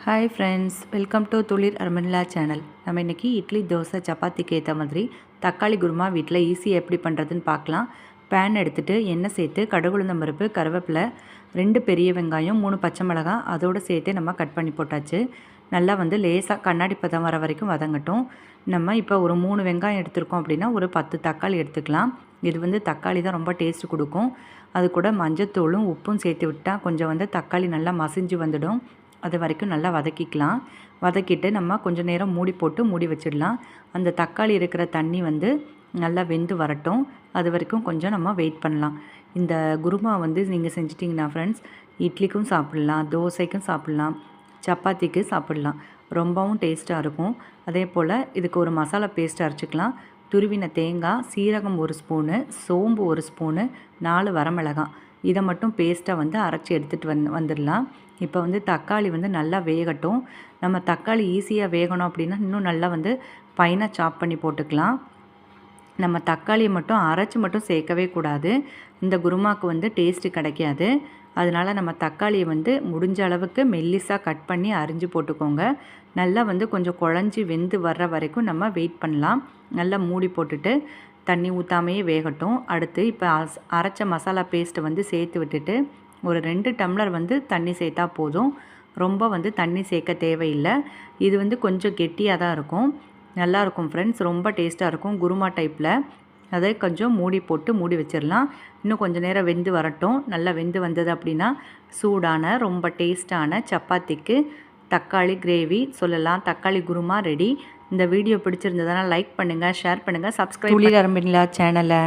Hi friends, welcome to துளிர் அர்மனிலா channel. நம்ம இன்றைக்கி இட்லி, தோசை, சப்பாத்திக்கு ஏற்ற மாதிரி தக்காளி குருமா வீட்டில் ஈஸியாக எப்படி பண்ணுறதுன்னு பார்க்கலாம். பேன் எடுத்துகிட்டு எண்ணெய் சேர்த்து கடுகுளுந்தம் பருப்பு, கருவேப்பிலை, 2 பெரிய வெங்காயம், 3 பச்சை மிளகாய் அதோடு சேர்த்து நம்ம கட் பண்ணி போட்டாச்சு. நல்லா லேசாக கண்ணாடி பதம் வர வரைக்கும் வதங்கட்டும். நம்ம இப்போ ஒரு 3 வெங்காயம் எடுத்துருக்கோம் அப்படின்னா ஒரு 10 தக்காளி எடுத்துக்கலாம். இது தக்காளி தான் ரொம்ப டேஸ்ட் கொடுக்கும். அது கூட மஞ்சத்தூளும் உப்பும் சேர்த்து விட்டால் கொஞ்சம் தக்காளி நல்லா மசிஞ்சு வந்துடும். அது வரைக்கும் நல்லா வதக்கிக்கலாம். வதக்கிட்டு நம்ம கொஞ்சம் நேரம் மூடி வச்சிடலாம். அந்த தக்காளி இருக்கிற தண்ணி நல்லா வெந்து வரட்டும். அது வரைக்கும் கொஞ்சம் நம்ம வெயிட் பண்ணலாம். இந்த குருமா நீங்கள் செஞ்சிட்டிங்கன்னா ஃப்ரெண்ட்ஸ், இட்லிக்கும் சாப்பிட்லாம், தோசைக்கும் சாப்பிட்லாம், சப்பாத்திக்கு சாப்பிட்லாம். ரொம்பவும் டேஸ்ட்டாக இருக்கும். அதே போல் இதுக்கு ஒரு மசாலா பேஸ்ட் அரைச்சிக்கலாம். துருவின தேங்காய், சீரகம் 1 ஸ்பூனு, சோம்பு 1 ஸ்பூனு, 4 வரமிளகாய் இதை மட்டும் பேஸ்ட்டாக அரைச்சி எடுத்துகிட்டு வந்துடலாம். இப்போ தக்காளி நல்லா வேகட்டும். நம்ம தக்காளி ஈஸியாக வேகணும் அப்படின்னா இன்னும் நல்லா ஃபைனாக சாப் பண்ணி போட்டுக்கலாம். நம்ம தக்காளியை மட்டும் அரைச்சி மட்டும் சேர்க்கவே கூடாது. இந்த குருமாவுக்கு டேஸ்ட்டு கிடைக்காது. அதனால் நம்ம தக்காளியை முடிஞ்ச அளவுக்கு மெல்லிஸாக கட் பண்ணி அரிஞ்சு போட்டுக்கோங்க. நல்லா கொஞ்சம் குழஞ்சி வெந்து வர்ற வரைக்கும் நம்ம வெயிட் பண்ணலாம். நல்லா மூடி போட்டுட்டு தண்ணி ஊற்றாமையே வேகட்டும். அடுத்து இப்போ அரைச்ச மசாலா பேஸ்ட்டை சேர்த்து விட்டுட்டு ஒரு 2 டம்ளர் தண்ணி சேர்த்தா போதும். ரொம்ப தண்ணி சேர்க்க தேவையில்லை. இது கொஞ்சம் கெட்டியாக தான் இருக்கும். நல்லாயிருக்கும் ஃப்ரெண்ட்ஸ், ரொம்ப டேஸ்ட்டாக இருக்கும் குருமா டைப்பில். அதை கொஞ்சம் மூடி வச்சிடலாம். இன்னும் கொஞ்சம் நேரம் வெந்து வரட்டும். நல்லா வெந்து வந்தது அப்படின்னா சூடான ரொம்ப டேஸ்ட்டான சப்பாத்திக்கு தக்காளி கிரேவி சொல்லலாம், தக்காளி குருமா ரெடி. இந்த வீடியோ பிடிச்சிருந்ததுனா லைக் பண்ணுங்கள், ஷேர் பண்ணுங்கள், சப்ஸ்கிரைப் துளிர் அர்மனிலா சேனலை